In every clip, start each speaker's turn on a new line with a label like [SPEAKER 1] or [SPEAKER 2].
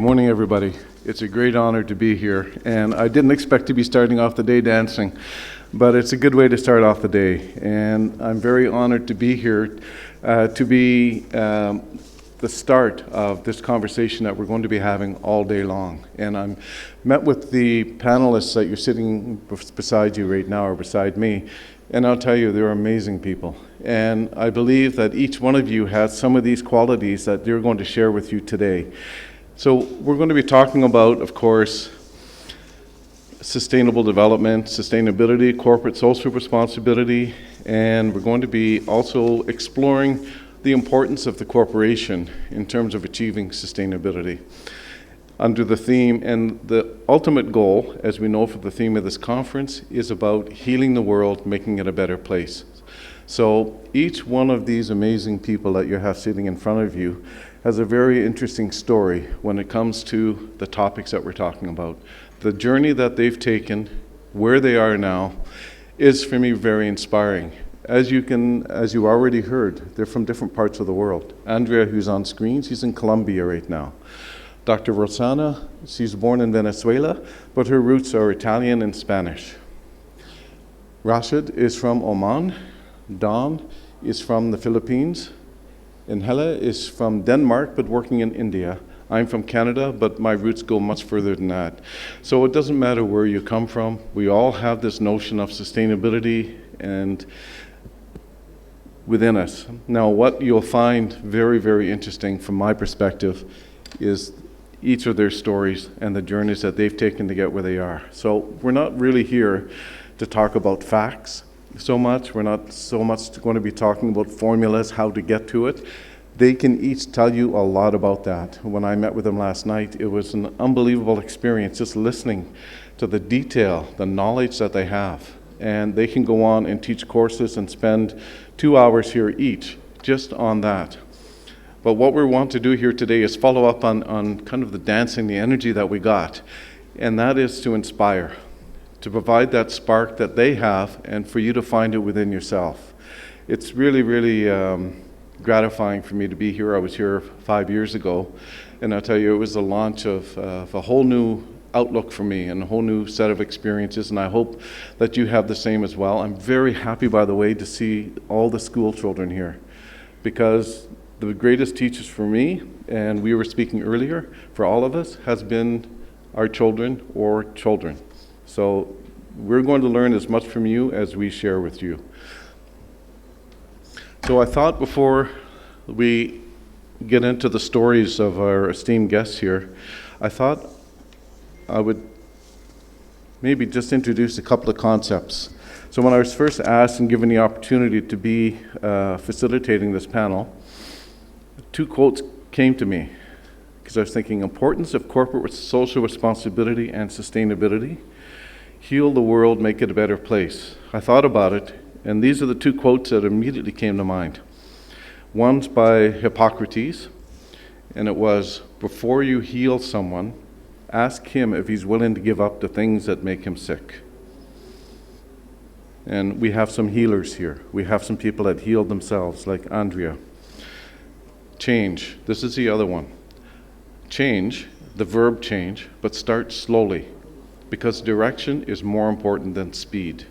[SPEAKER 1] morning, everybody. It's a great honor to be here, and I didn't expect to be starting off the day dancing, but it's a good way to start off the day, and I'm very honored to be here to be the start of this conversation that we're going to be having all day long. And I'm met with the panelists that you're sitting beside you right now, or beside me, and I'll tell you, they're amazing people. And I believe that each one of you has some of these qualities that they're going to share with you today. So we're going to be talking about, of course, sustainable development, sustainability, corporate social responsibility, and we're going to be also exploring the importance of the corporation in terms of achieving sustainability under the theme. And the ultimate goal, as we know for the theme of this conference, is about healing the world, making it a better place. So each one of these amazing people that you have sitting in front of you has a very interesting story when it comes to the topics that we're talking about. The journey that they've taken, where they are now, is for me very inspiring. As you already heard, they're from different parts of the world. Andrea, who's on screen, she's in Colombia right now. Dr. Rosana, she's born in Venezuela, but her roots are Italian and Spanish. Rashid is from Oman. Don is from the Philippines. And Helle is from Denmark, but working in India. I'm from Canada, but my roots go much further than that. So it doesn't matter where you come from. We all have this notion of sustainability and within us. Now, what you'll find very, very interesting from my perspective is each of their stories and the journeys that they've taken to get where they are. So we're not really here to talk about facts so much. We're not so much going to be talking about formulas, how to get to it. They can each tell you a lot about that. When I met with them last night, it was an unbelievable experience just listening to the detail, the knowledge that they have. And they can go on and teach courses and spend 2 hours here each just on that. But what we want to do here today is follow up on kind of the dancing, the energy that we got. And that is to inspire, to provide that spark that they have and for you to find it within yourself. It's really, really gratifying for me to be here. I was here 5 years ago, and I'll tell you, it was the launch of a whole new outlook for me and a whole new set of experiences, and I hope that you have the same as well. I'm very happy, by the way, to see all the school children here, because the greatest teachers for me, and we were speaking earlier, for all of us, has been our children or children. So we're going to learn as much from you as we share with you. So I thought before we get into the stories of our esteemed guests here, I thought I would maybe just introduce a couple of concepts. So when I was first asked and given the opportunity to be facilitating this panel, 2 quotes came to me, because I was thinking, importance of corporate social responsibility and sustainability, heal the world, make it a better place. I thought about it, and these are the 2 quotes that immediately came to mind. One's by Hippocrates, and it was, before you heal someone, ask him if he's willing to give up the things that make him sick. And we have some healers here. We have some people that healed themselves, like Andrea. Change. This is the other one. Change, the verb change, but start slowly, because direction is more important than speed.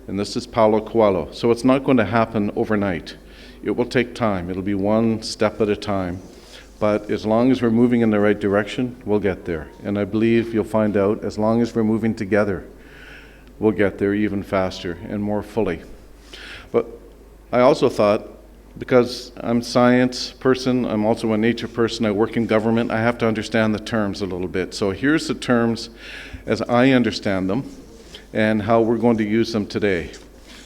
[SPEAKER 1] And this is Paulo Coelho. So it's not going to happen overnight. It will take time. It'll be one step at a time. But as long as we're moving in the right direction, we'll get there. And I believe you'll find out, as long as we're moving together, we'll get there even faster and more fully. But I also thought, because I'm a science person, I'm also a nature person, I work in government, I have to understand the terms a little bit. So here's the terms as I understand them and how we're going to use them today.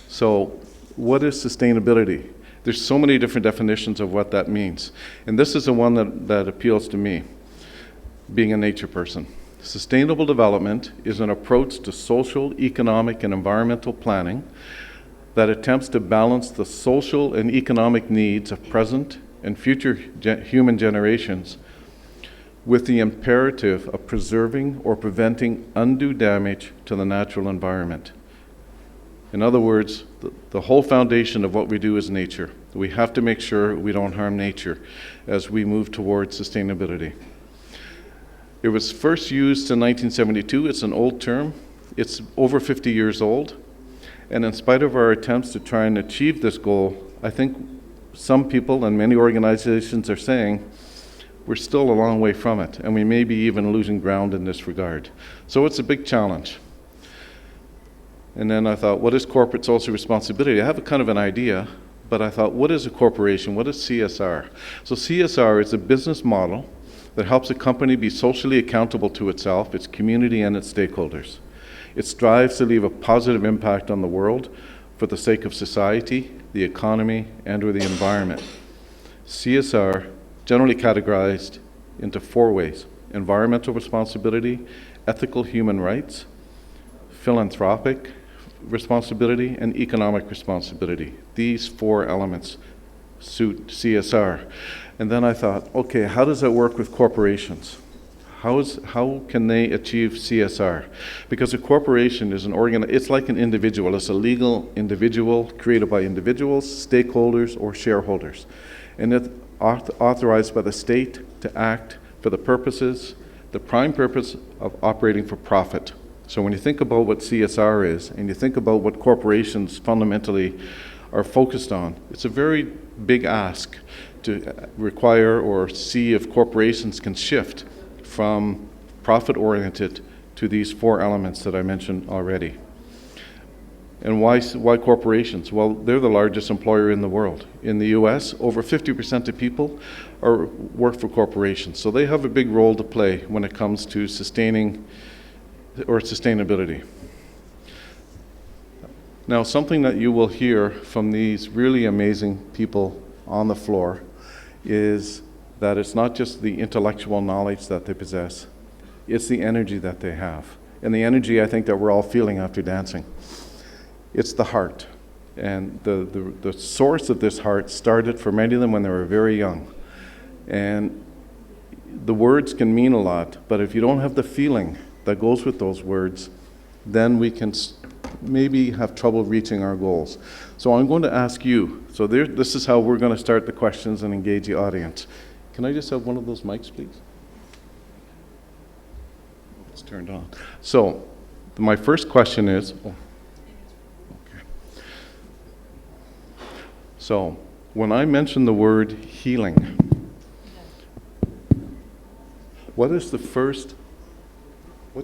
[SPEAKER 1] So what is sustainability? There's so many different definitions of what that means. And this is the one that appeals to me, being a nature person. Sustainable development is an approach to social, economic, and environmental planning that attempts to balance the social and economic needs of present and future human generations with the imperative of preserving or preventing undue damage to the natural environment. In other words, the whole foundation of what we do is nature. We have to make sure we don't harm nature as we move towards sustainability. It was first used in 1972. It's an old term. It's over 50 years old. And in spite of our attempts to try and achieve this goal, I think some people and many organizations are saying we're still a long way from it, and we may be even losing ground in this regard. So it's a big challenge. And then I thought, what is corporate social responsibility? I have a kind of an idea, but I thought, what is a corporation? What is CSR? So CSR is a business model that helps a company be socially accountable to itself, its community, and its stakeholders. It strives to leave a positive impact on the world for the sake of society, the economy, and or the environment. CSR generally categorized into 4 ways: environmental responsibility, ethical human rights, philanthropic responsibility, and economic responsibility. These 4 elements suit CSR. And then I thought, okay, how does that work with corporations? How can they achieve CSR? Because a corporation is it's like an individual. It's a legal individual created by individuals, stakeholders, or shareholders. And it's authorized by the state to act for the prime purpose of operating for profit. So when you think about what CSR is, and you think about what corporations fundamentally are focused on, it's a very big ask to require or see if corporations can shift from profit-oriented to these 4 elements that I mentioned already. And why corporations? Well, they're the largest employer in the world. In the US, over 50% of people work for corporations. So they have a big role to play when it comes to sustaining or sustainability. Now, something that you will hear from these really amazing people on the floor is that it's not just the intellectual knowledge that they possess, it's the energy that they have. And the energy, I think, that we're all feeling after dancing. It's the heart. And the source of this heart started for many of them when they were very young. And the words can mean a lot, but if you don't have the feeling that goes with those words, then we can maybe have trouble reaching our goals. So I'm going to ask you, this is how we're going to start the questions and engage the audience. Can I just have one of those mics, please? It's turned on. So my first question is, okay. So when I mention the word healing, what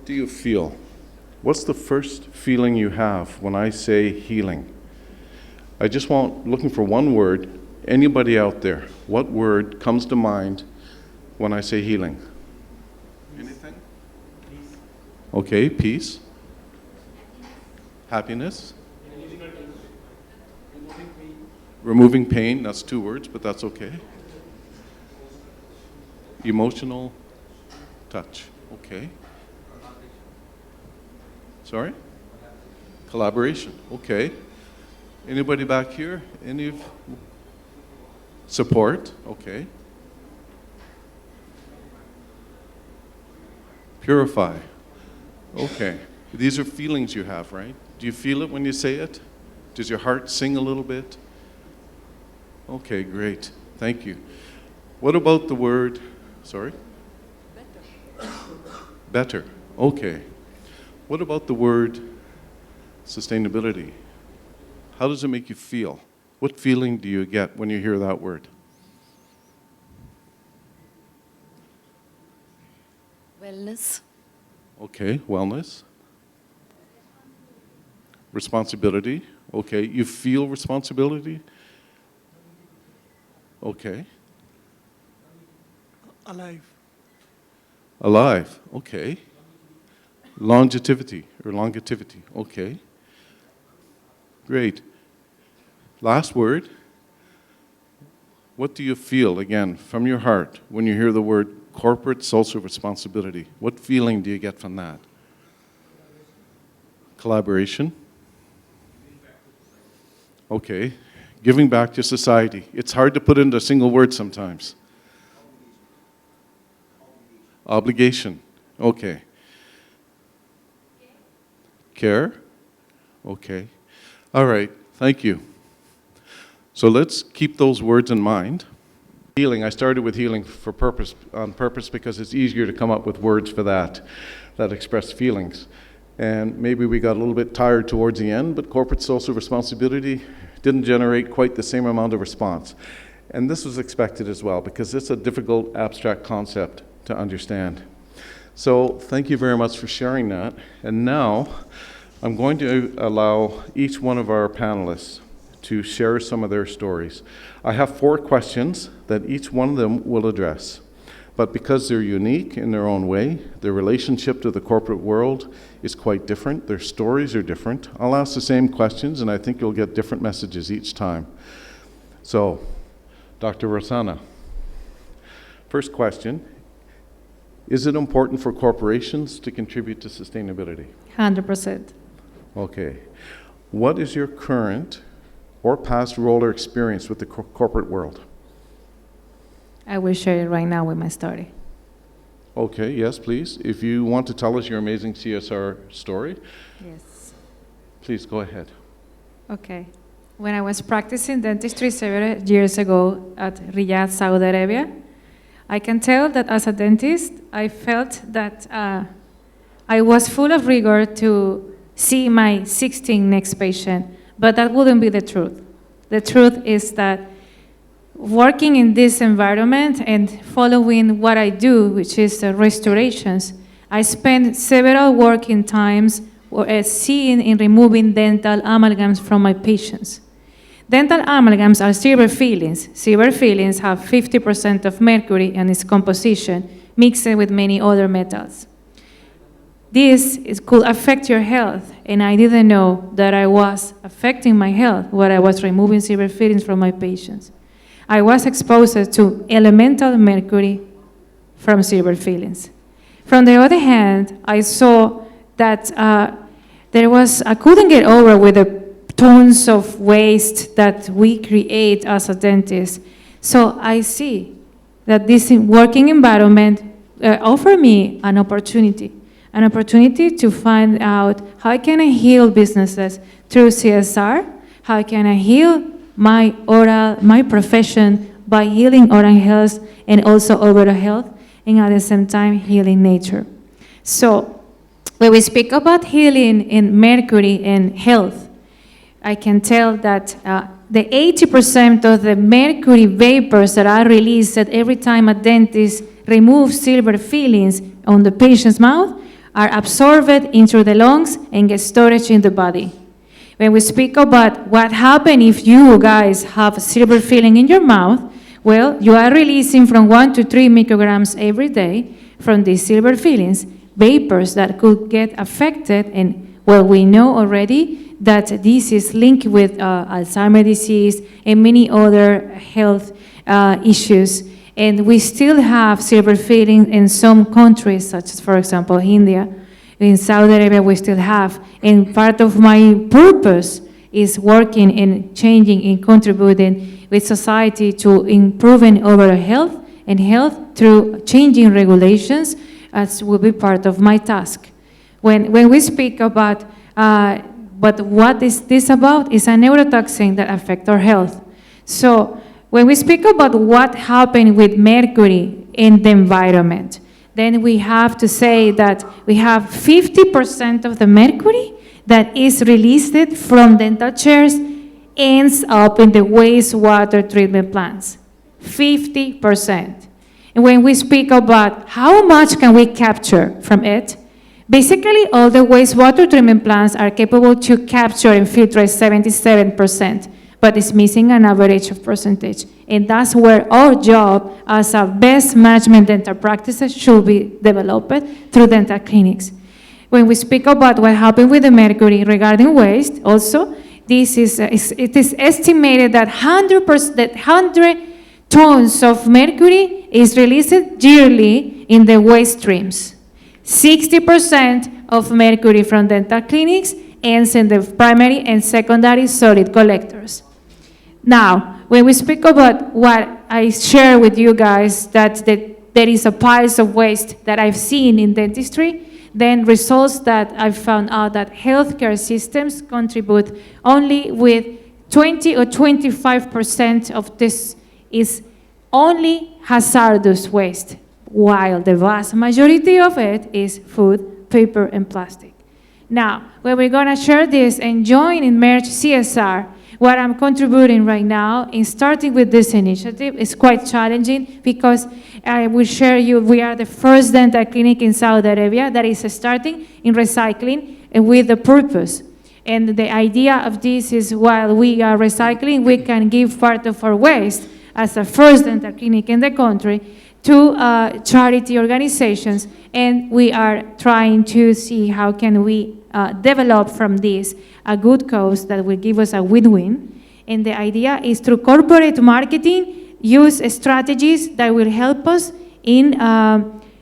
[SPEAKER 1] do you feel? What's the first feeling you have when I say healing? I just looking for one word. Anybody out there, what word comes to mind when I say healing? Anything? Peace. Okay, peace. Happiness. Removing pain, that's 2 words, but that's okay. Emotional touch, okay. Sorry? Collaboration, okay. Anybody back here? Support, okay. Purify, okay. These are feelings you have, right? Do you feel it when you say it? Does your heart sing a little bit? Okay, great, thank you. What about the word, sorry? Better, okay. What about the word sustainability? How does it make you feel? What feeling do you get when you hear that word?
[SPEAKER 2] Wellness.
[SPEAKER 1] Okay, wellness. Responsibility. Okay, you feel responsibility? Okay.
[SPEAKER 3] Alive.
[SPEAKER 1] Alive, okay. Longevity. Okay. Great. Last word. What do you feel, again, from your heart when you hear the word corporate social responsibility? What feeling do you get from that? Collaboration. Okay. Giving back to society. It's hard to put into a single word sometimes. Obligation. Okay. Care? Okay. All right. Thank you. So let's keep those words in mind. Healing, I started with healing on purpose because it's easier to come up with words for that express feelings. And maybe we got a little bit tired towards the end, but corporate social responsibility didn't generate quite the same amount of response. And this was expected as well, because it's a difficult abstract concept to understand. So thank you very much for sharing that. And now I'm going to allow each one of our panelists to share some of their stories. I have 4 questions that each one of them will address. But because they're unique in their own way, their relationship to the corporate world is quite different, their stories are different, I'll ask the same questions and I think you'll get different messages each time. So, Dr. Rosanna, first question, is it important for corporations to contribute to sustainability?
[SPEAKER 3] 100%.
[SPEAKER 1] Okay. What is your current or past role or experience with the corporate world?
[SPEAKER 3] I will share it right now with my story.
[SPEAKER 1] Okay, yes, please. If you want to tell us your amazing CSR story,
[SPEAKER 3] Yes.
[SPEAKER 1] please go ahead.
[SPEAKER 3] Okay. When I was practicing dentistry several years ago at Riyadh, Saudi Arabia, I can tell that as a dentist, I felt that I was full of rigor to see my 16th next patient, but that wouldn't be the truth. The truth is that working in this environment and following what I do, which is restorations, I spend several working times seeing and removing dental amalgams from my patients. Dental amalgams are silver fillings. Silver fillings have 50% of mercury in its composition, mixed with many other metals. This could affect your health, and I didn't know that I was affecting my health when I was removing silver fillings from my patients. I was exposed to elemental mercury from silver fillings. From the other hand, I saw that I couldn't get over with the tons of waste that we create as a dentist. So I see that this working environment offered me an opportunity to find out how can I heal businesses through CSR, how can I heal my profession by healing oral health and also overall health, and at the same time healing nature. So when we speak about healing in mercury and health, I can tell that the 80% of the mercury vapors that are released every time a dentist removes silver fillings on the patient's mouth are absorbed into the lungs and get stored in the body. When we speak about what happens if you guys have silver filling in your mouth, well, you are releasing from 1 to 3 micrograms every day from these silver fillings, vapors that could get affected, and well, we know already that this is linked with Alzheimer's disease and many other health issues. And we still have silver filling in some countries, such as, for example, India. In Saudi Arabia, we still have. And part of my purpose is working and changing and contributing with society to improving overall health and health through changing regulations, as will be part of my task. When we speak about, but what is this about? It's a neurotoxin that affects our health. So when we speak about what happened with mercury in the environment, then we have to say that we have 50% of the mercury that is released from dental chairs ends up in the wastewater treatment plants. 50%. And when we speak about how much can we capture from it, basically all the wastewater treatment plants are capable to capture and filtrate 77%. But it's missing an average of percentage. And that's where our job as a best management dental practices should be developed through dental clinics. When we speak about what happened with the mercury regarding waste, also, it is estimated that 100 tons of mercury is released yearly in the waste streams. 60% of mercury from dental clinics ends in the primary and secondary solid collectors. Now, when we speak about what I share with you guys, that there is a piles of waste that I've seen in dentistry, then results that I've found out that healthcare systems contribute only with 20 or 25% of this is only hazardous waste, while the vast majority of it is food, paper, and plastic. Now, when we're going to share this and join in Merge CSR, what I'm contributing right now in starting with this initiative is quite challenging because I will share you, we are the first dental clinic in Saudi Arabia that is starting in recycling and with the purpose. And the idea of this is while we are recycling, we can give part of our waste as the first dental clinic in the country to charity organizations, and we are trying to see how can we develop from this a good cause that will give us a win-win. And the idea is through corporate marketing, use strategies that will help us in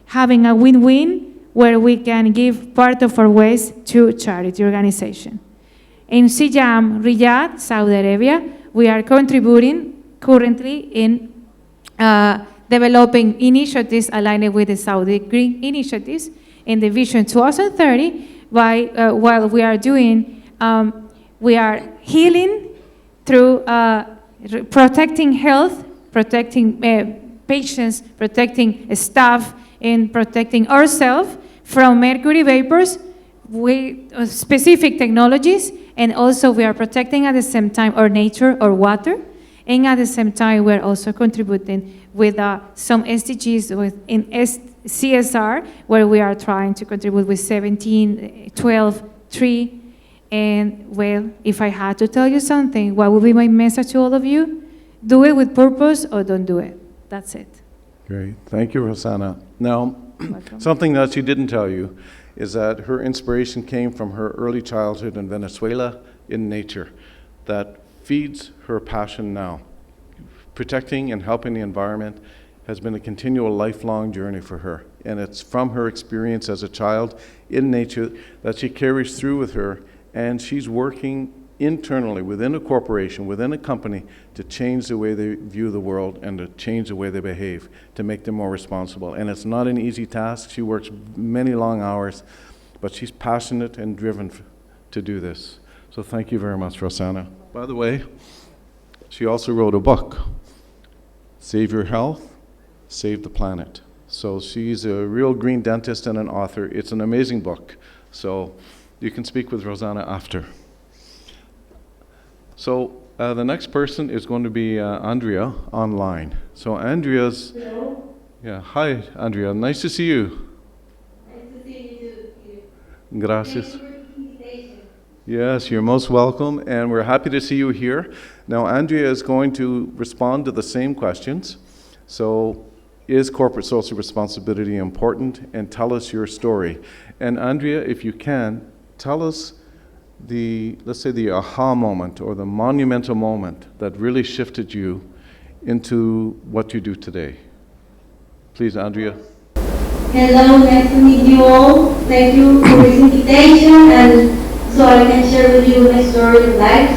[SPEAKER 3] having a win-win where we can give part of our waste to charity organization. In Sijam, Riyadh, Saudi Arabia, we are contributing currently in developing initiatives aligned with the Saudi Green initiatives in the Vision 2030. While we are doing, we are healing through protecting health, protecting patients, protecting staff, and protecting ourselves from mercury vapors with specific technologies, and also we are protecting at the same time our nature, our water, and at the same time we're also contributing with some SDGs in CSR, where we are trying to contribute with 17, 12, 3, and well, if I had to tell you something, what would be my message to all of you? Do it with purpose or don't do it. That's it.
[SPEAKER 1] Great. Thank you, Rosanna. Now,
[SPEAKER 3] Welcome.
[SPEAKER 1] something that she didn't tell you is that her inspiration came from her early childhood in Venezuela in nature that feeds her passion now. Protecting and helping the environment has been a continual lifelong journey for her. And it's from her experience as a child in nature that she carries through with her, and she's working internally within a corporation, within a company, to change the way they view the world and to change the way they behave, to make them more responsible. And it's not an easy task. She works many long hours, but she's passionate and driven to do this. So thank you very much, Rosanna. By the way, she also wrote a book, Save Your Health, Save the Planet. So she's a real green dentist and an author. It's an amazing book. So you can speak with Rosanna after. So the next person is going to be Andrea online. So Andrea's...
[SPEAKER 4] Hello.
[SPEAKER 1] Yeah, hi Andrea, nice to see you.
[SPEAKER 4] Nice to see you too.
[SPEAKER 1] Gracias.
[SPEAKER 4] Thank you for the invitation.
[SPEAKER 1] Yes, you're most welcome, and we're happy to see you here. Now, Andrea is going to respond to the same questions. So, is corporate social responsibility important? And tell us your story. And Andrea, if you can, tell us let's say the aha moment or the monumental moment that really shifted you into what you do today. Please, Andrea.
[SPEAKER 4] Hello, nice to meet you all. Thank you for this invitation, and so I can share with you my story of life.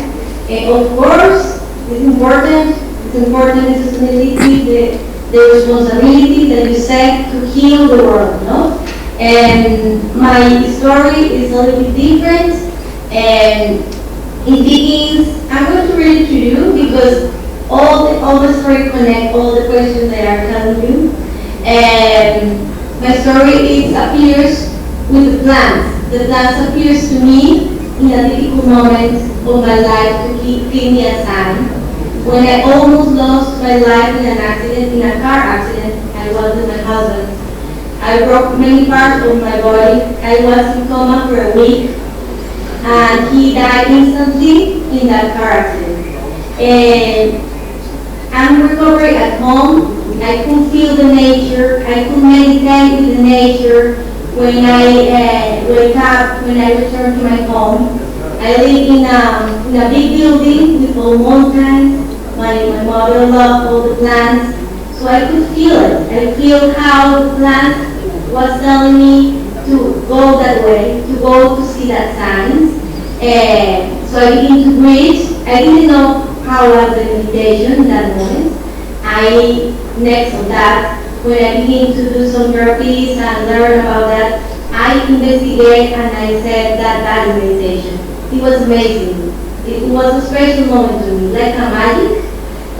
[SPEAKER 4] Of course, it's important the sustainability, the responsibility that you say to heal the world, no? And my story is a little bit different, and it begins, I'm going to read it to you because all the story connect all the questions that I are telling you. And my story appears with the plants. The plants appears to me in a difficult moment of my life to give me a sign. When I almost lost my life in an accident, in a car accident, I was with my husband. I broke many parts of my body. I was in coma for a week, and he died instantly in that car accident. And I'm recovering at home. I could feel the nature. I could meditate with the nature. When I wake up, when I return to my home, I live in a big building with all mountains. My mother loved all the plants, so I could feel it. I feel how the plant was telling me to go that way, to go to see that signs. And so I began to breathe. I didn't know how was the meditation in that moment. Next on that, when I began to do some therapies and learn about that, I investigate and I said that is meditation. It was amazing. It was a special moment to me, like a magic.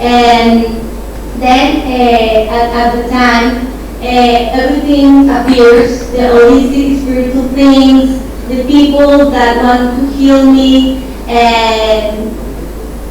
[SPEAKER 4] And Then, at the time, everything appears, the holistic spiritual things, the people that want to heal me, and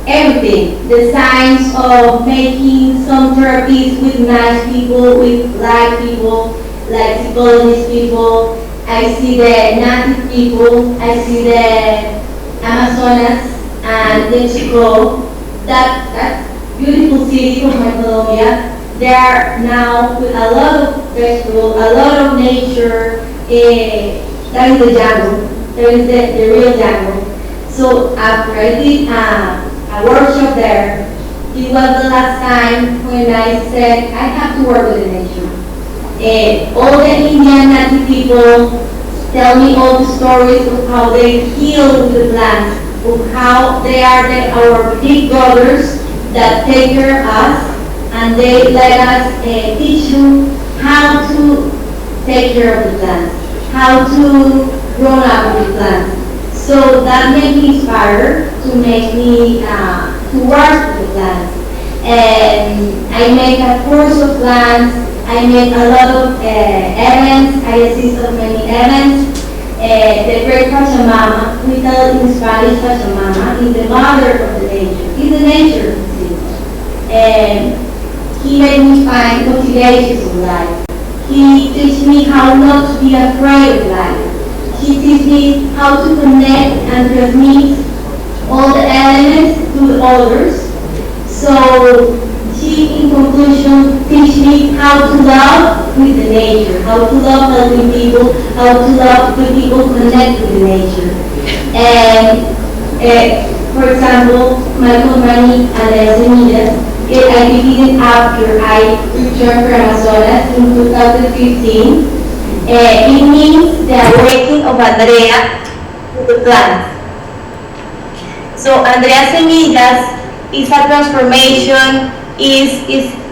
[SPEAKER 4] everything. The signs of making some therapies with nice people, with like people, like psychologist people. I see the native people, I see the Amazonas and Mexico, that beautiful city from Colombia. They are now with a lot of vegetables, a lot of nature. That is the jungle. There is the real jungle. So after I did a workshop there, it was the last time when I said I have to work with the nature. All the Indian native people tell me all the stories of how they heal with the plants, of how they are our big brothers that take care of us, and they let us teach you how to take care of the plants, how to grow up with the plants. So that made me inspired to make me to work with the plants. And I make a course of plants. I make a lot of events. I assist of many events. The great Pachamama, we tell in Spanish Pachamama, is the mother of the nature. Is the nature. And he made me find motivations of life. He teach me how not to be afraid of life. He teach me how to connect and transmit all the elements to the others. So she, in conclusion, teach me how to love with the nature, how to love helping people, how to love the people connect with the nature. And for example, my company, Andrea Semillas, I began after I returned from Amazonas in 2015. It means the awakening of Andrea to the plants. So Andrea Semillas is a transformation,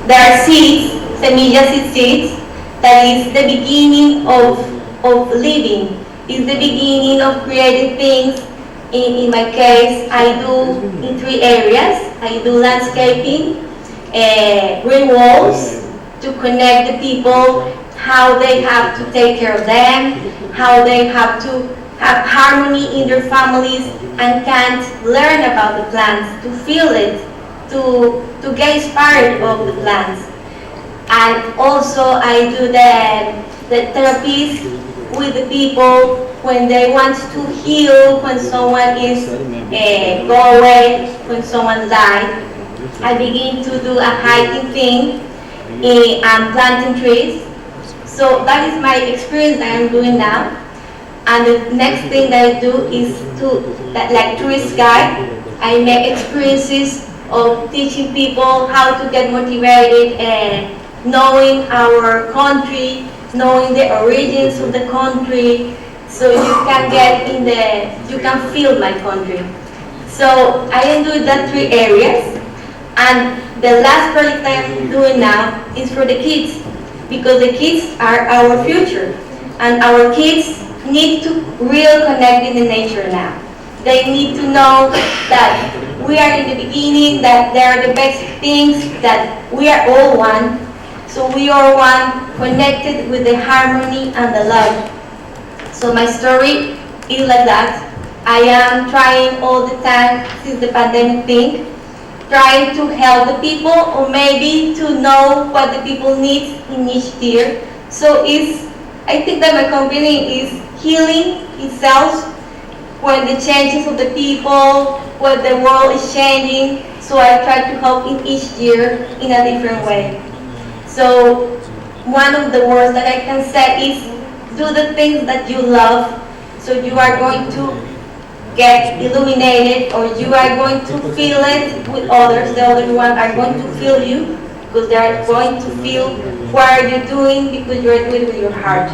[SPEAKER 4] there are seeds, semillas is seeds, that is the beginning of living, is the beginning of creating things. In my case, I do in 3 areas. I do landscaping, green walls to connect the people, how they have to take care of them, how they have to have harmony in their families and can't learn about the plants, to feel it, to get inspired of the plants. And also I do the therapies with the people when they want to heal, when someone is go away, when someone died. I begin to do a hiking thing and planting trees. So that is my experience that I'm doing now. And the next thing that I do is like tourist guide. I make experiences of teaching people how to get motivated and knowing our country, knowing the origins of the country, so you can you can feel my country. So I am doing that 3 areas, and the last project I'm doing now is for the kids, because the kids are our future, and our kids need to really connect in the nature now. They need to know that we are in the beginning, that they are the best things, that we are all one. So we are one, connected with the harmony and the love. So my story is like that. I am trying all the time since the pandemic thing, trying to help the people, or maybe to know what the people need in each year. So I think that my company is healing itself when the changes of the people, when the world is changing. So I try to help in each year in a different way. So one of the words that I can say is, do the things that you love, so you are going to get illuminated, or you are going to feel it with others. The other ones are going to feel you, because they are going to feel what are you doing, because you are doing it with your heart.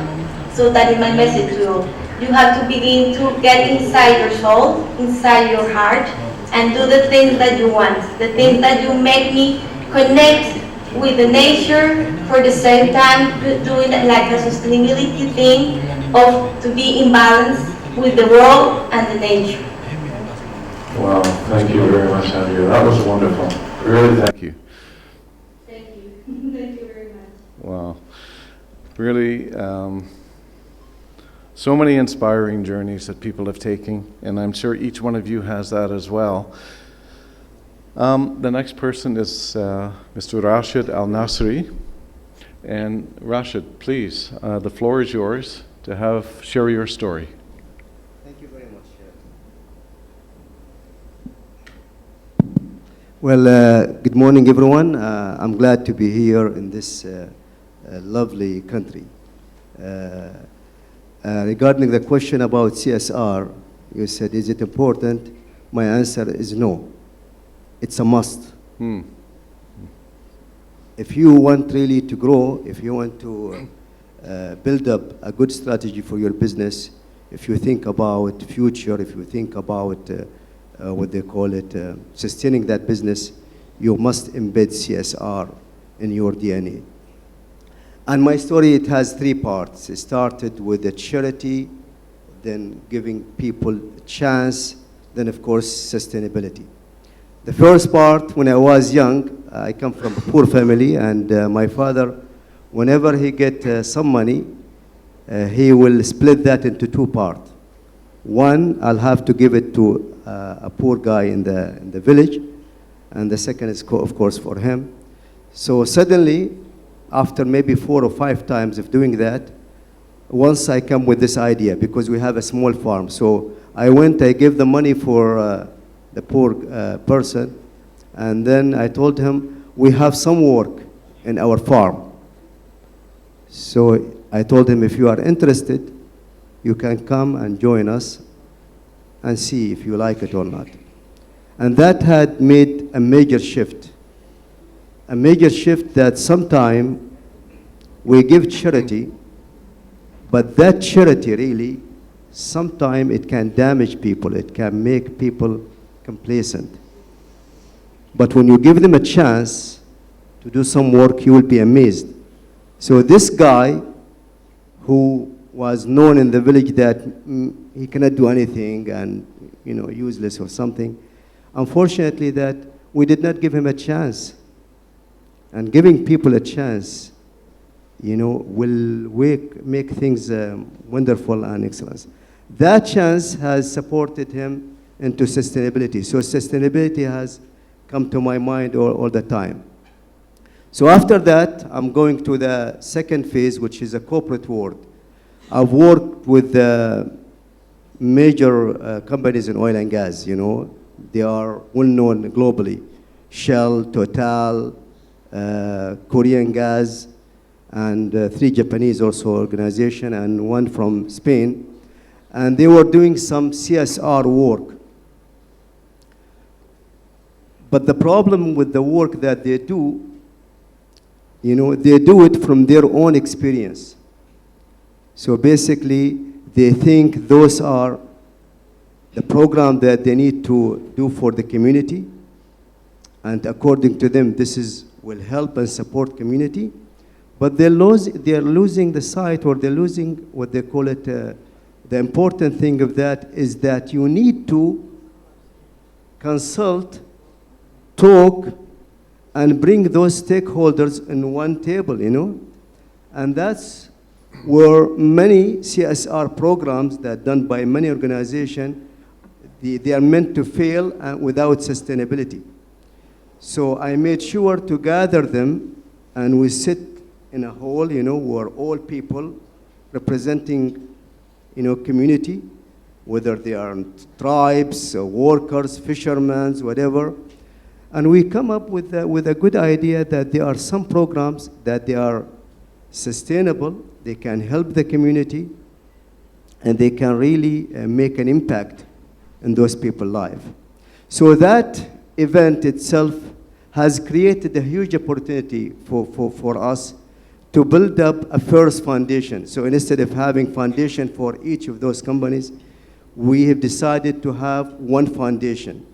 [SPEAKER 4] So that is my message to you. You have to begin to get inside your soul, inside your heart, and do the things that you want, the things that you make me connect with the nature, for the same time doing like a sustainability thing of to be in balance with the world and the nature.
[SPEAKER 1] Wow, thank you very much, Andrea. That was wonderful. Really, thank you.
[SPEAKER 4] Thank you.
[SPEAKER 1] Really, so many inspiring journeys that people have taken, and I'm sure each one of you has that as well. The next person is Mr. Rashid Al Nasri. And Rashid, please, the floor is yours to share your story.
[SPEAKER 5] Thank you very much. Well, good morning, everyone. I'm glad to be here in this lovely country. Regarding the question about CSR, you said, is it important? My answer is no. It's a must. If you want really to grow, if you want to build up a good strategy for your business, if you think about future, if you think about what they call it, sustaining that business, you must embed CSR in your DNA. And my story, it has three parts. It started with a charity, then giving people a chance, then of course sustainability. The first part, when I was young, I come from a poor family, and my father, whenever he get some money, he will split that into two parts. One, I'll have to give it to a poor guy in the village, and the second is, of course, for him. So suddenly, after maybe 4 or 5 times of doing that, once I come with this idea, because we have a small farm. So I gave the money for the poor person, and then I told him, we have some work in our farm. So I told him, if you are interested, you can come and join us and see if you like it or not. And that had made a major shift. A major shift that sometime we give charity, but that charity really, sometime it can damage people. It can make people complacent. But when you give them a chance to do some work, you will be amazed. So this guy, who was known in the village that he cannot do anything and useless or something, unfortunately that we did not give him a chance. And giving people a chance, will make things wonderful and excellent. That chance has supported him into sustainability. So sustainability has come to my mind all the time. So after that, I'm going to the second phase, which is a corporate world. I've worked with major companies in oil and gas, They are well known globally. Shell, Total, Korean Gas, and 3 Japanese also organization, and 1 from Spain. And they were doing some CSR work. But the problem with the work that they do, they do it from their own experience. So basically, they think those are the program that they need to do for the community. And according to them, will help and support community. But they're losing the sight, or they're losing what they call it. The important thing of that is that you need to consult, talk, and bring those stakeholders in one table, And that's where many CSR programs that are done by many organizations, they are meant to fail without sustainability. So I made sure to gather them, and we sit in a hall, where all people representing, community, whether they are tribes, workers, fishermen, whatever. And we come up with a good idea that there are some programs that they are sustainable, they can help the community, and they can really make an impact in those people's lives. So that event itself has created a huge opportunity for us to build up a first foundation. So instead of having foundation for each of those companies, we have decided to have one foundation,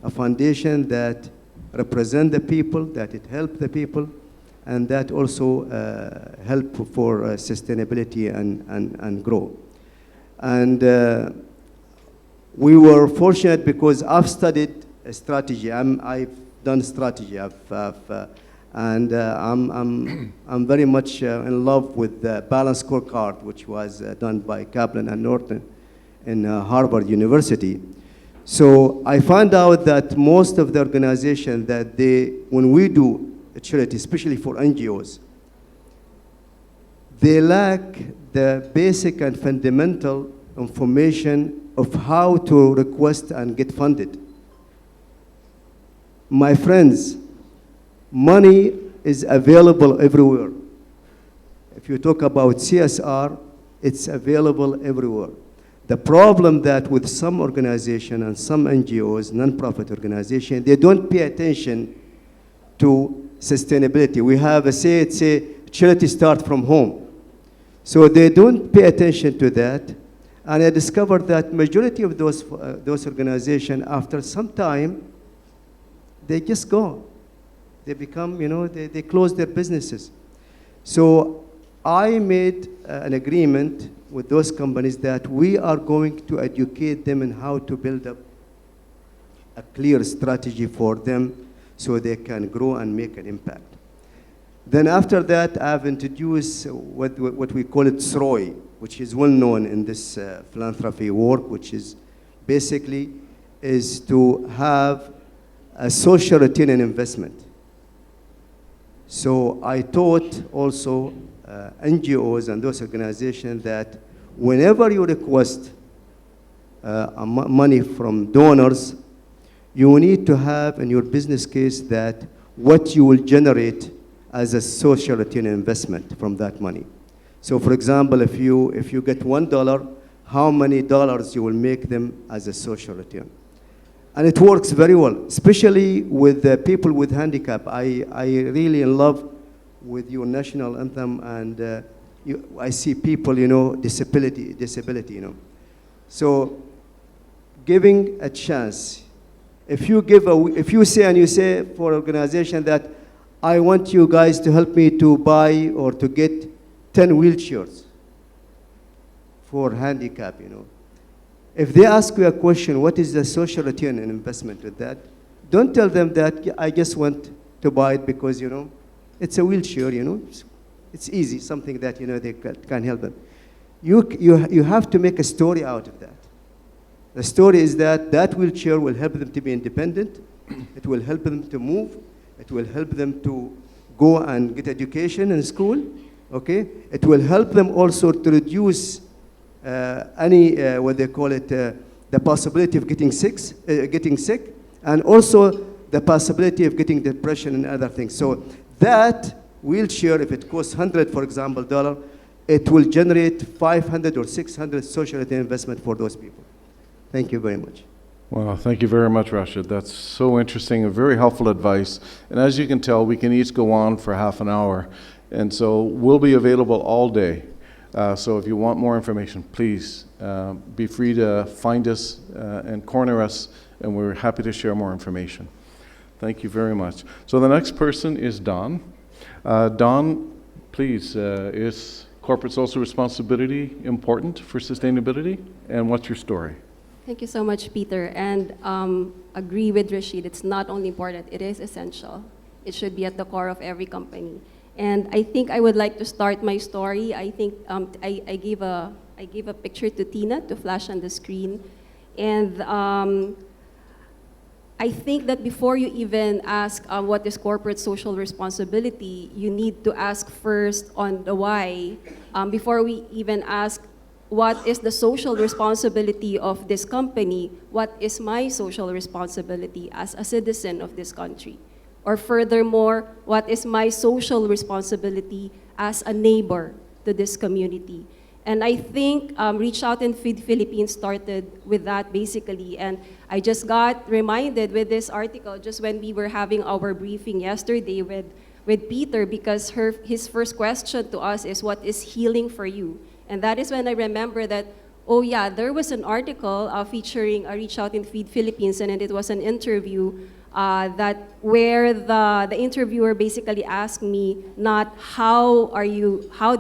[SPEAKER 5] a foundation that represents the people, that it helps the people, and that also help for sustainability and grow. And we were fortunate because I've studied strategy. I've done strategy. And I'm very much in love with the Balanced Scorecard, which was done by Kaplan and Norton in Harvard University. So I found out that most of the organizations that when we do a charity, especially for NGOs, they lack the basic and fundamental information of how to request and get funded. My friends, money is available everywhere. If you talk about CSR, it's available everywhere. The problem that with some organization and some NGOs, nonprofit organization, they don't pay attention to sustainability. We have a say, it's a charity start from home. So they don't pay attention to that. And I discovered that majority of those organizations, after some time, they just go. They become, they close their businesses. So I made an agreement with those companies that we are going to educate them in how to build up a clear strategy for them so they can grow and make an impact. Then after that, I've introduced what we call it SROI, which is well known in this philanthropy work, which is basically is to have a social return on investment. So I taught also NGOs and those organizations that whenever you request money from donors, you need to have in your business case that what you will generate as a social return on investment from that money. So for example, if you get $1, how many dollars you will make them as a social return? And it works very well, especially with people with handicap. I really in love with your national anthem, and I see people, disability, So giving a chance. If you say for organization that I want you guys to help me to buy or to get 10 wheelchairs for handicap, If they ask you a question, what is the social return on investment with that? Don't tell them that I just want to buy it because, it's a wheelchair, It's easy, something that, they can help them. You have to make a story out of that. The story is that wheelchair will help them to be independent. It will help them to move. It will help them to go and get education in school, okay? It will help them also to reduce the possibility of getting sick, and also the possibility of getting depression and other things. So that wheelchair, if it costs $100, for example, it will generate 500 or 600 social return investment for those people. Thank you very much.
[SPEAKER 1] Wow, thank you very much, Rashid. That's so interesting and very helpful advice. And as you can tell, we can each go on for half an hour. And so we'll be available all day. So if you want more information, please be free to find us and corner us, and we're happy to share more information. Thank you very much. So the next person is Don. Don, please, is corporate social responsibility important for sustainability? And what's your story?
[SPEAKER 6] Thank you so much, Peter. And agree with Rashid, it's not only important, it is essential. It should be at the core of every company. And I think I would like to start my story. I think I gave a picture to Tina to flash on the screen. And I think that before you even ask what is corporate social responsibility, you need to ask first on the why. Before we even ask what is the social responsibility of this company, what is my social responsibility as a citizen of this country? Or furthermore, what is my social responsibility as a neighbor to this community? And I think Reach Out and Feed Philippines started with that basically. And I just got reminded with this article just when we were having our briefing yesterday with Peter, because his first question to us is, what is healing for you? And that is when I remember that, oh yeah, there was an article featuring Reach Out and Feed Philippines, and it was an interview where the interviewer basically asked me not how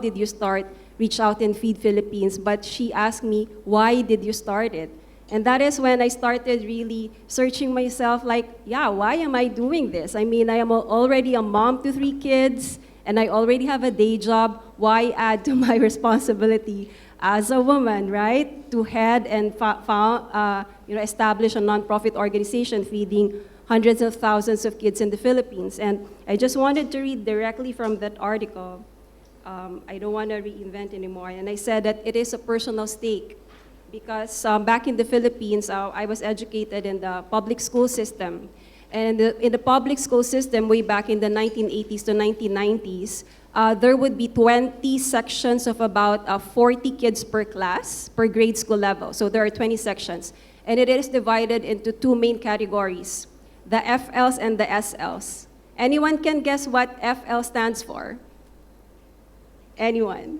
[SPEAKER 6] did you start Reach Out and Feed Philippines, but she asked me, why did you start it? And that is when I started really searching myself like, yeah, why am I doing this? I mean, I am already a mom to 3 kids, and I already have a day job. Why add to my responsibility as a woman, right? To head and establish a nonprofit organization feeding hundreds of thousands of kids in the Philippines. And I just wanted to read directly from that article. I don't want to reinvent anymore. And I said that it is a personal stake because back in the Philippines, I was educated in the public school system. And in the public school system, way back in the 1980s to 1990s, there would be 20 sections of about 40 kids per class, per grade school level. So there are 20 sections. And it is divided into 2 main categories, the FLs and the SLs. Anyone can guess what FL stands for? Anyone?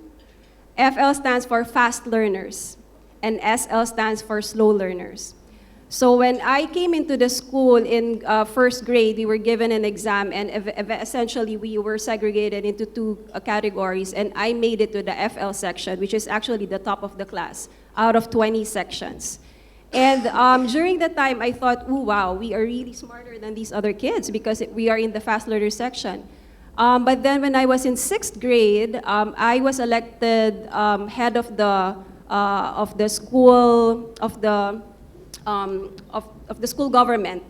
[SPEAKER 6] FL stands for fast learners, and SL stands for slow learners. So when I came into the school in first grade, we were given an exam, and essentially we were segregated into 2 categories, and I made it to the FL section, which is actually the top of the class, out of 20 sections. And during that time, I thought, oh, wow, we are really smarter than these other kids because we are in the fast learner section. But then when I was in 6th grade, I was elected head of the school, of the school government.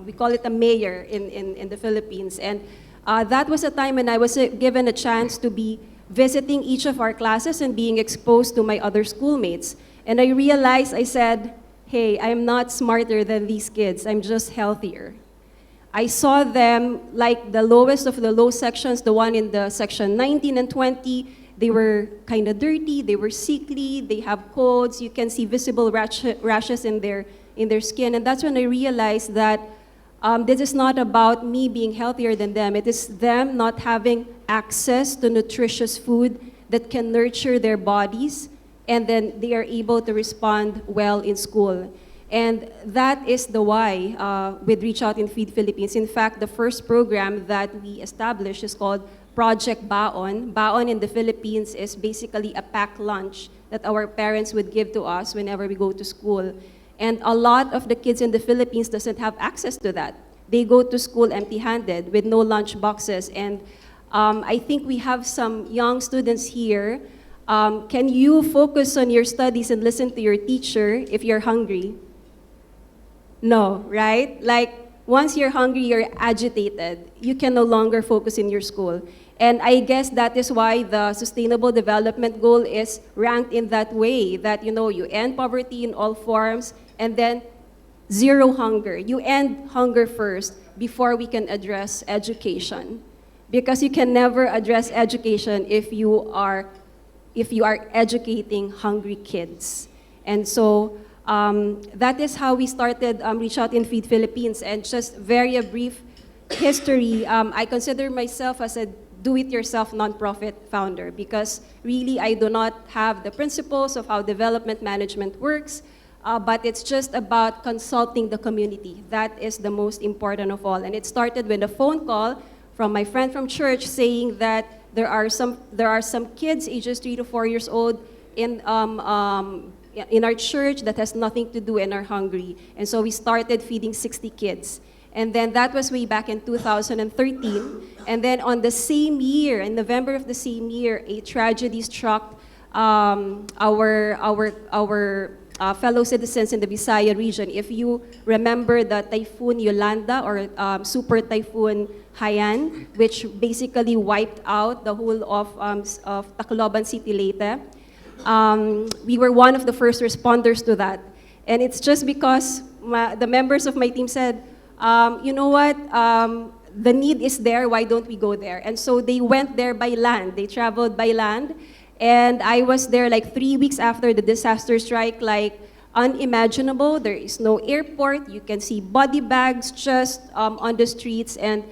[SPEAKER 6] We call it a mayor in the Philippines. And that was a time when I was given a chance to be visiting each of our classes and being exposed to my other schoolmates. And I realized, I said, hey, I'm not smarter than these kids, I'm just healthier. I saw them like the lowest of the low sections, the one in the section 19 and 20, they were kind of dirty, they were sickly, they have colds, you can see visible rashes in their skin. And that's when I realized that this is not about me being healthier than them, it is them not having access to nutritious food that can nurture their bodies, and then they are able to respond well in school. And that is the why with Reach Out and Feed Philippines. In fact, the first program that we established is called Project Baon. Baon in the Philippines is basically a packed lunch that our parents would give to us whenever we go to school. And a lot of the kids in the Philippines doesn't have access to that. They go to school empty-handed with no lunch boxes. And I think we have some young students here. Can you focus on your studies and listen to your teacher if you're hungry? No, right? Like, once you're hungry, you're agitated. You can no longer focus in your school. And I guess that is why the Sustainable Development Goal is ranked in that way, that, you know, you end poverty in all forms, and then zero hunger. You end hunger first before we can address education. Because you can never address education if you are educating hungry kids. And so, that is how we started Reach Out and Feed Philippines. And just a brief history, I consider myself as a do-it-yourself nonprofit founder because really I do not have the principles of how development management works, but it's just about consulting the community. That is the most important of all. And it started with a phone call from my friend from church saying that there are some kids ages 3 to 4 years old in our church that has nothing to do and are hungry. And so we started feeding 60 kids. And then that was way back in 2013. And then on the same year, in November of the same year, a tragedy struck our fellow citizens in the Visaya region. If you remember the Typhoon Yolanda or Super Typhoon Haiyan, which basically wiped out the whole of Tacloban City Leyte. We were one of the first responders to that. And it's just because the members of my team said, you know what, the need is there, why don't we go there? And so they went there by land, they traveled by land, and I was there like 3 weeks after the disaster strike, like unimaginable. There is no airport, you can see body bags just on the streets, and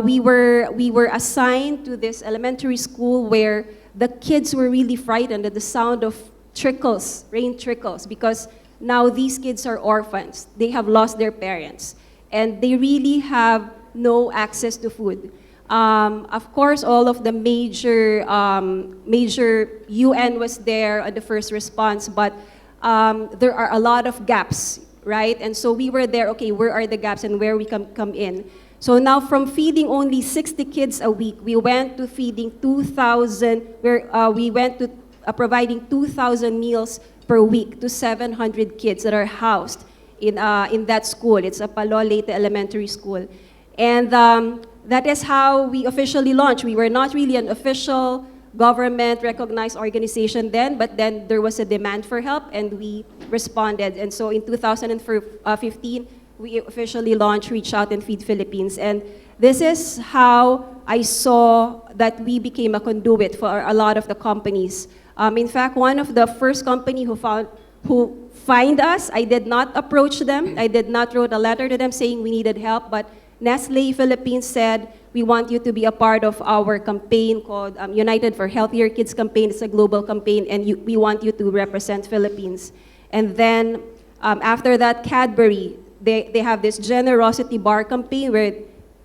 [SPEAKER 6] we were assigned to this elementary school where the kids were really frightened at the sound of trickles, rain trickles, because now these kids are orphans. They have lost their parents, and they really have no access to food. Of course, all of the major UN was there on the first response, but there are a lot of gaps, right? And so we were there, okay, where are the gaps and where we come in? So now from feeding only 60 kids a week, we went to feeding 2,000, we went to providing 2,000 meals per week to 700 kids that are housed in that school. It's a Palo Leyte Elementary School. And that is how we officially launched. We were not really an official government-recognized organization then, but then there was a demand for help, and we responded. And so in 2015, we officially launched Reach Out and Feed Philippines. And this is how I saw that we became a conduit for a lot of the companies. In fact, one of the first company who find us, I did not approach them. I did not wrote a letter to them saying we needed help, but Nestle Philippines said, we want you to be a part of our campaign called United for Healthier Kids campaign. It's a global campaign, and we want you to represent Philippines. And then after that, Cadbury, they have this generosity bar campaign where,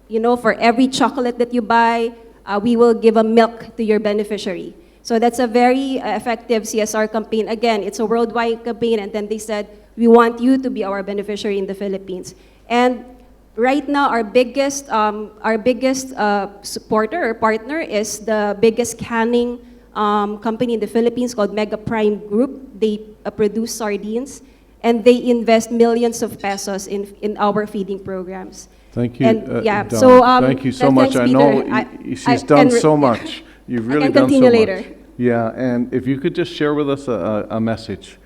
[SPEAKER 6] you know, for every chocolate that you buy, we will give a milk to your beneficiary. So that's a very effective CSR campaign. Again, it's a worldwide campaign, and then they said, we want you to be our beneficiary in the Philippines. And right now, our biggest supporter or partner is the biggest canning company in the Philippines called Mega Prime Group. They produce sardines, and they invest millions of pesos in our feeding programs.
[SPEAKER 1] Thank you,
[SPEAKER 6] And, yeah,
[SPEAKER 1] Dawn.
[SPEAKER 6] so,
[SPEAKER 1] Thank you so much.
[SPEAKER 6] thanks,
[SPEAKER 1] I know
[SPEAKER 6] Peter.
[SPEAKER 1] she's
[SPEAKER 6] I
[SPEAKER 1] done
[SPEAKER 6] can-
[SPEAKER 1] so much. You've really
[SPEAKER 6] can
[SPEAKER 1] done so
[SPEAKER 6] continue
[SPEAKER 1] much.
[SPEAKER 6] later.
[SPEAKER 1] Yeah, and if you could just share with us a message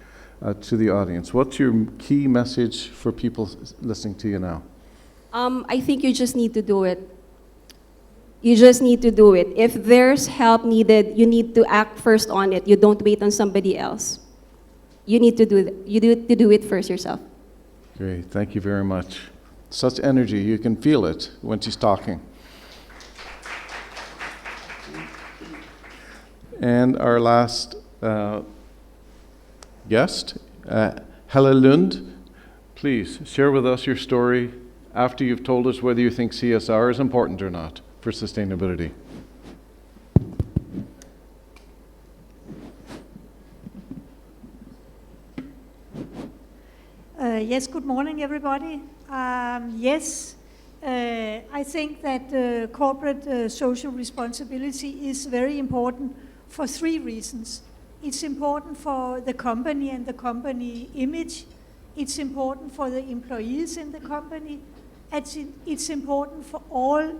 [SPEAKER 1] to the audience. What's your key message for people listening to you now?
[SPEAKER 6] I think you just need to do it. You just need to do it. If there's help needed, you need to act first on it. You don't wait on somebody else. You need to do it. You need to do it first yourself.
[SPEAKER 1] Great, thank you very much. Such energy, you can feel it when she's talking. And our last guest, Helle Lund, please share with us your story after you've told us whether you think CSR is important or not for sustainability.
[SPEAKER 7] Yes, good morning, everybody. Yes, I think that corporate social responsibility is very important for three reasons. It's important for the company and the company image. It's important for the employees in the company. It's important for all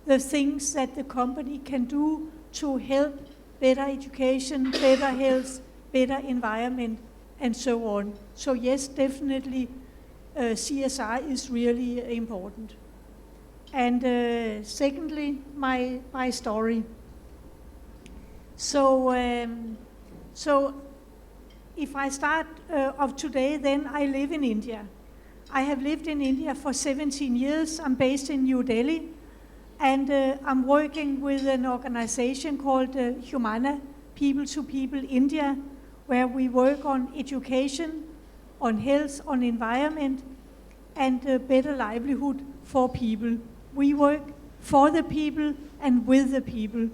[SPEAKER 7] the things that the company can do to help better education, better health, better environment, and so on. So yes, definitely CSR is really important. And secondly, my story. So if I start of today, then I live in India. I have lived in India for 17 years. I'm based in New Delhi, and I'm working with an organization called Humana, People to People India, where we work on education, on health, on environment, and better livelihood for people. We work for the people and with the people.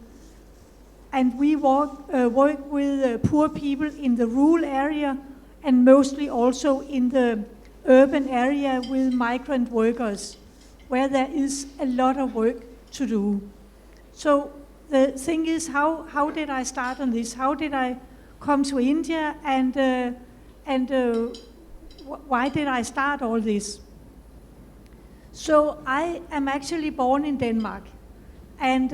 [SPEAKER 7] And we work with poor people in the rural area, and mostly also in the urban area with migrant workers, where there is a lot of work to do. So the thing is, how did I start on this? How did I come to India, and why did I start all this? So I am actually born in Denmark, and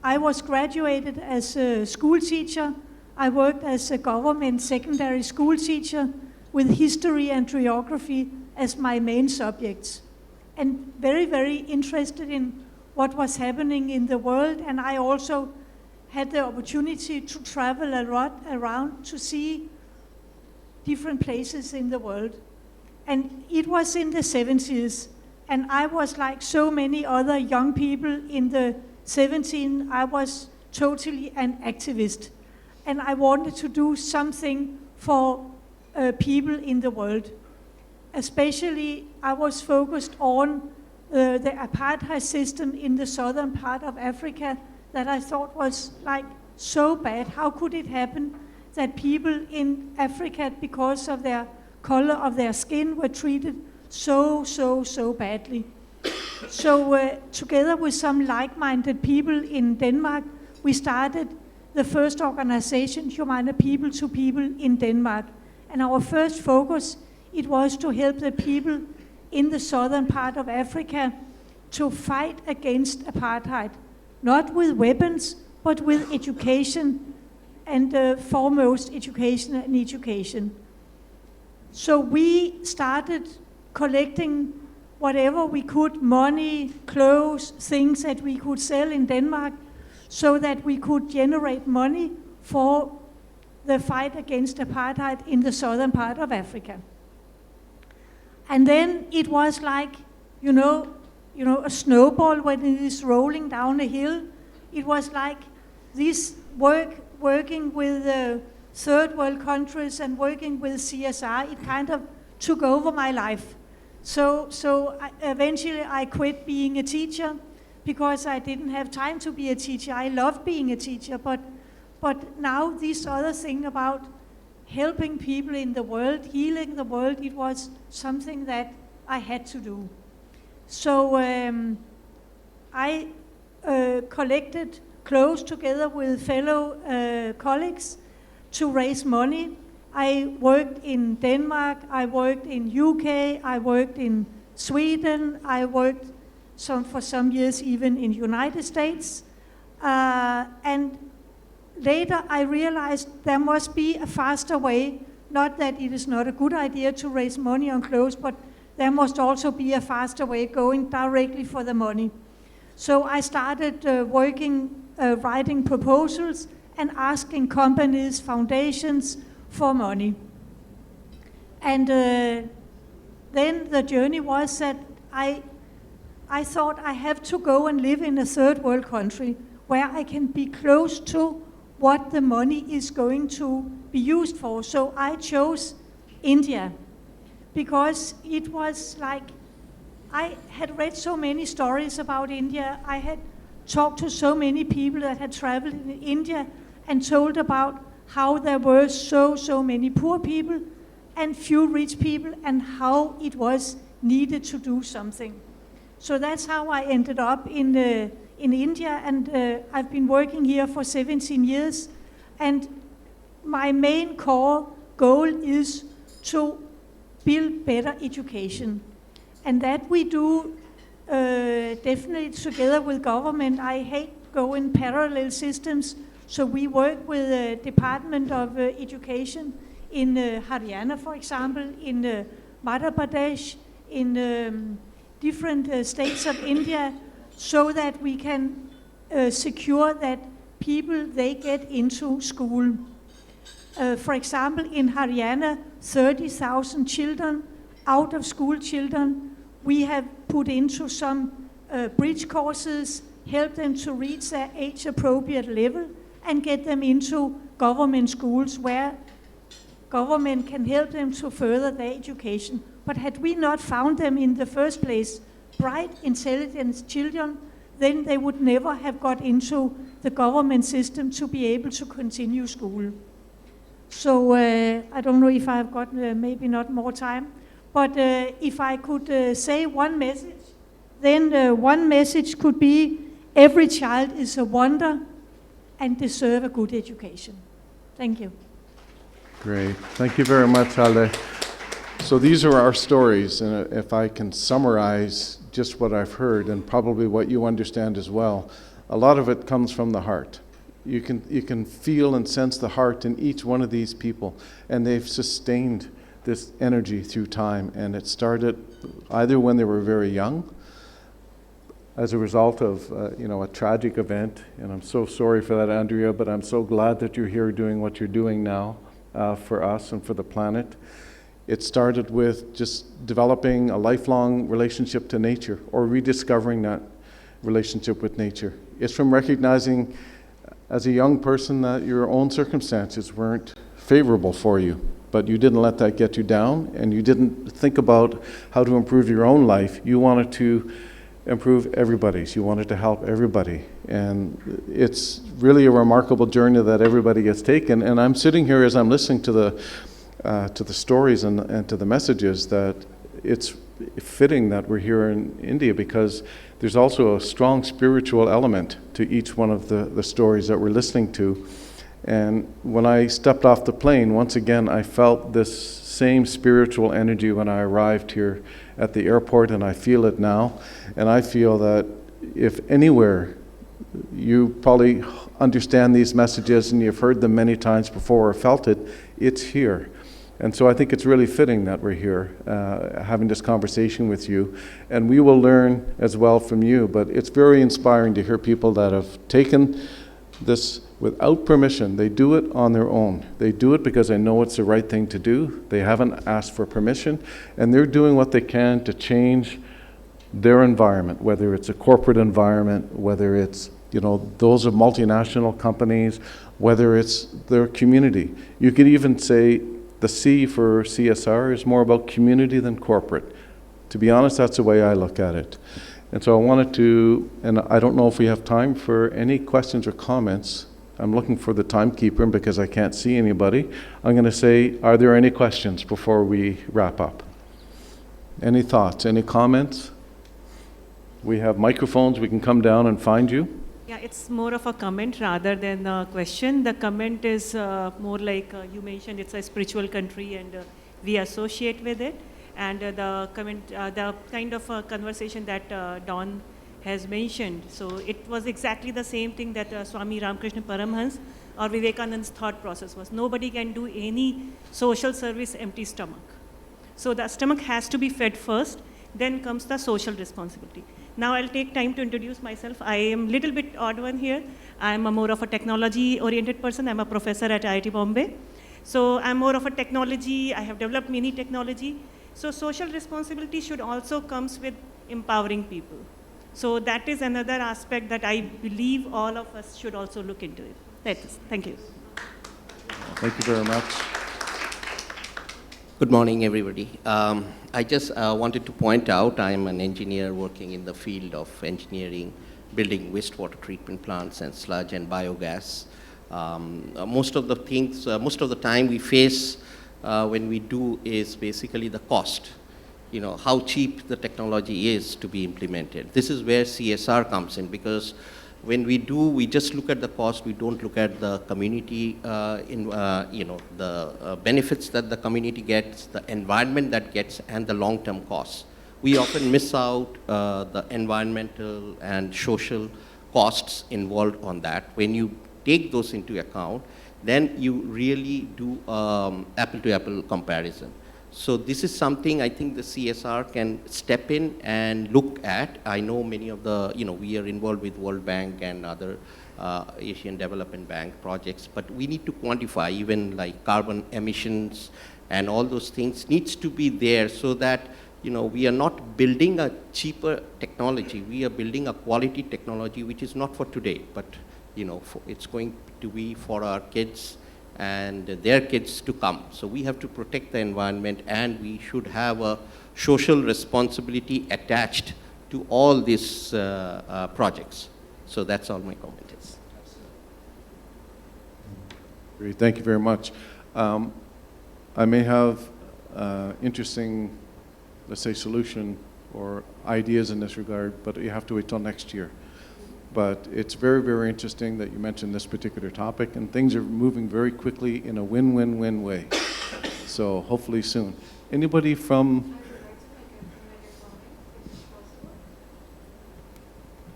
[SPEAKER 7] I was graduated as a school teacher. I worked as a government secondary school teacher with history and geography as my main subjects, and very, very interested in what was happening in the world. And I also had the opportunity to travel a lot around to see different places in the world. And it was in the 70s, and I was like so many other young people in the 70s, I was totally an activist. And I wanted to do something for people in the world. Especially, I was focused on the apartheid system in the southern part of Africa that I thought was like so bad. How could it happen that people in Africa, because of their color of their skin, were treated so badly. So together with some like-minded people in Denmark, we started the first organization, Humana People to People in Denmark. And our first focus, it was to help the people in the southern part of Africa to fight against apartheid, not with weapons, but with education, and foremost education and education. So we started collecting whatever we could, money, clothes, things that we could sell in Denmark, so that we could generate money for the fight against apartheid in the southern part of Africa. And then it was like, you know, a snowball when it is rolling down a hill. It was like this working with third world countries and working with CSR, it kind of took over my life. So eventually I quit being a teacher because I didn't have time to be a teacher. I loved being a teacher, but now this other thing about helping people in the world, healing the world, it was something that I had to do. So I collected clothes together with fellow colleagues to raise money. I worked in Denmark, I worked in UK, I worked in Sweden, I worked for some years even in United States. And later I realized there must be a faster way, not that it is not a good idea to raise money on clothes, but there must also be a faster way going directly for the money. So I started writing proposals and asking companies, foundations for money. And then the journey was that I thought I have to go and live in a third world country where I can be close to what the money is going to be used for. So I chose India because it was like, I had read so many stories about India. I had talked to so many people that had traveled in India and told about how there were so many poor people and few rich people, and how it was needed to do something. So that's how I ended up in India, and I've been working here for 17 years. And my main core goal is to build better education. And that we do definitely together with government. I hate going parallel systems. So we work with the Department of Education in Haryana, for example, in Madhya Pradesh, in different states of India, so that we can secure that people, they get into school. For example, in Haryana, 30,000 children, out of school children, we have put into some bridge courses, help them to reach their age-appropriate level, and get them into government schools where government can help them to further their education. But had we not found them in the first place, bright, intelligent children, then they would never have got into the government system to be able to continue school. So I don't know if I've got maybe not more time, but if I could say one message, then one message could be every child is a wonder and deserve a good education. Thank you.
[SPEAKER 1] Great. Thank you very much, Halde. So these are our stories, and if I can summarize just what I've heard, and probably what you understand as well, a lot of it comes from the heart. You can feel and sense the heart in each one of these people, and they've sustained this energy through time, and it started either when they were very young, as a result of a tragic event, and I'm so sorry for that, Andrea, but I'm so glad that you're here doing what you're doing now for us and for the planet. It started with just developing a lifelong relationship to nature, or rediscovering that relationship with nature. It's from recognizing as a young person that your own circumstances weren't favorable for you, but you didn't let that get you down, and you didn't think about how to improve your own life. You wanted to improve everybody's. You want it to help everybody. And it's really a remarkable journey that everybody gets taken. And I'm sitting here as I'm listening to the stories and to the messages that it's fitting that we're here in India, because there's also a strong spiritual element to each one of the stories that we're listening to. And when I stepped off the plane, once again, I felt this same spiritual energy when I arrived here at the airport, and I feel it now. And I feel that if anywhere you probably understand these messages and you've heard them many times before or felt it, it's here. And so I think it's really fitting that we're here having this conversation with you. And we will learn as well from you. But it's very inspiring to hear people that have taken this without permission. They do it on their own. They do it because they know it's the right thing to do. They haven't asked for permission. And they're doing what they can to change their environment, whether it's a corporate environment, whether it's those of multinational companies, whether it's their community. You could even say the C for CSR is more about community than corporate. To be honest, that's the way I look at it. And so I wanted to, and I don't know if we have time for any questions or comments. I'm looking for the timekeeper, and because I can't see anybody, I'm going to say, are there any questions before we wrap up? Any thoughts, any comments? We have microphones, we can come down and find you.
[SPEAKER 8] Yeah, it's more of a comment rather than a question. The comment is more like you mentioned it's a spiritual country and we associate with it. And the comment, the kind of conversation that Don has mentioned. So it was exactly the same thing that Swami Ramakrishna Paramhans or Vivekananda's thought process was. Nobody can do any social service empty stomach. So the stomach has to be fed first, then comes the social responsibility. Now I'll take time to introduce myself. I am a little bit odd one here. I'm a more of a technology-oriented person. I'm a professor at IIT Bombay. So I'm more of a technology. I have developed mini technology. So social responsibility should also comes with empowering people. So that is another aspect that I believe all of us should also look into it. Thank you.
[SPEAKER 1] Thank you very much.
[SPEAKER 9] Good morning, everybody. I just wanted to point out I am an engineer working in the field of engineering, building wastewater treatment plants and sludge and biogas. Most of the time we face when we do is basically the cost. How cheap the technology is to be implemented. This is where CSR comes in, because when we just look at the cost, we don't look at the community, the benefits that the community gets, the environment that gets, and the long-term costs. We often miss out the environmental and social costs involved on that. When you take those into account, then you really do apple-to-apple comparison. So this is something I think the CSR can step in and look at. I know many of the, we are involved with World Bank and other Asian Development Bank projects, but we need to quantify even like carbon emissions and all those things needs to be there so that, we are not building a cheaper technology. We are building a quality technology which is not for today, but, it's going to be for our kids and their kids to come. So we have to protect the environment, and we should have a social responsibility attached to all these projects. So that's all my comment is.
[SPEAKER 1] Great, thank you very much. I may have interesting, let's say, solution or ideas in this regard, but you have to wait till next year. But it's very, very interesting that you mentioned this particular topic, and things are moving very quickly in a win-win-win way. So hopefully soon. Anybody from?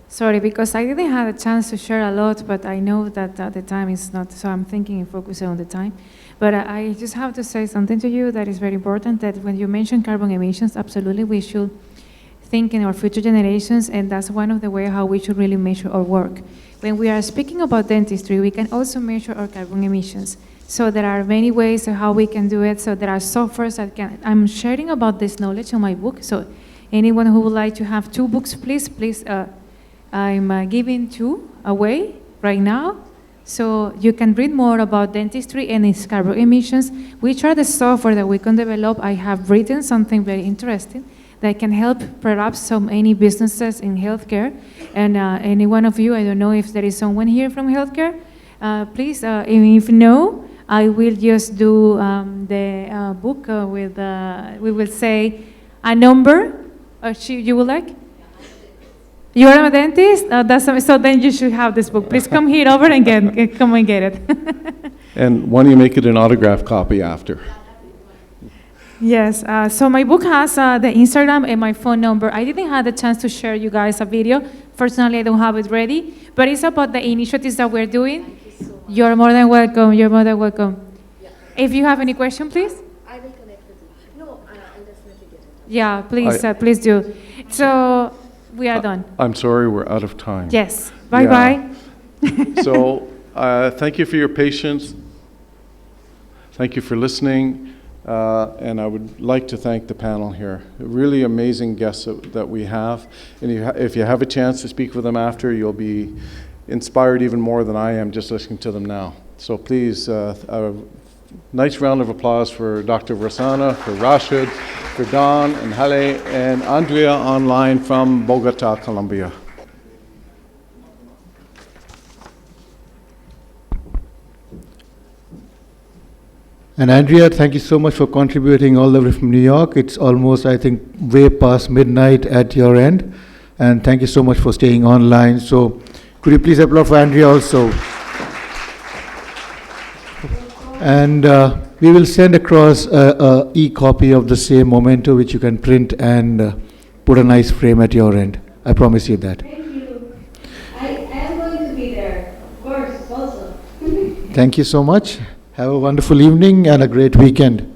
[SPEAKER 3] Sorry, because I didn't have a chance to share a lot, but I know that the time is not, so I'm thinking and focusing on the time. But I just have to say something to you that is very important, that when you mention carbon emissions, absolutely we should think in our future generations, and that's one of the ways how we should really measure our work. When we are speaking about dentistry, we can also measure our carbon emissions. So there are many ways of how we can do it. So there are softwares that can, I'm sharing about this knowledge on my book. So anyone who would like to have 2 books, please, I'm giving 2 away right now. So you can read more about dentistry and its carbon emissions, which are the software that we can develop. I have written something very interesting that can help perhaps so many businesses in healthcare. And any one of you, I don't know if there is someone here from healthcare, please, if no, I will just do the book with, we will say a number. You would like? You are a dentist? So then you should have this book. Please come here over and come and get it.
[SPEAKER 1] And why don't you make it an autograph copy after?
[SPEAKER 3] Yes, so my book has the Instagram and my phone number. I didn't have the chance to share you guys a video. Personally, I don't have it ready, but it's about the initiatives that we're doing. You're more than welcome. You're more than welcome.
[SPEAKER 2] Yeah.
[SPEAKER 3] If you have any question, please.
[SPEAKER 2] I will connect with you. No, I'll definitely get it.
[SPEAKER 3] Yeah, please, please do. So we are done.
[SPEAKER 1] I'm sorry, we're out of time.
[SPEAKER 3] Yes. Bye-bye.
[SPEAKER 1] So thank you for your patience. Thank you for listening. And I would like to thank the panel here. Really amazing guests that we have. And if you have a chance to speak with them after, you'll be inspired even more than I am just listening to them now. So please, a nice round of applause for Dr. Rossana, for Rashid, for Don and Hale, and Andrea online from Bogota, Colombia.
[SPEAKER 10] And Andrea, thank you so much for contributing all the way from New York. It's almost, I think, way past midnight at your end. And thank you so much for staying online. So could you please applaud for Andrea also? And we will send across a e-copy of the same memento, which you can print and put a nice frame at your end. I promise you that.
[SPEAKER 4] Thank you. I am going to be there, of course, also.
[SPEAKER 10] Thank you so much. Have a wonderful evening and a great weekend.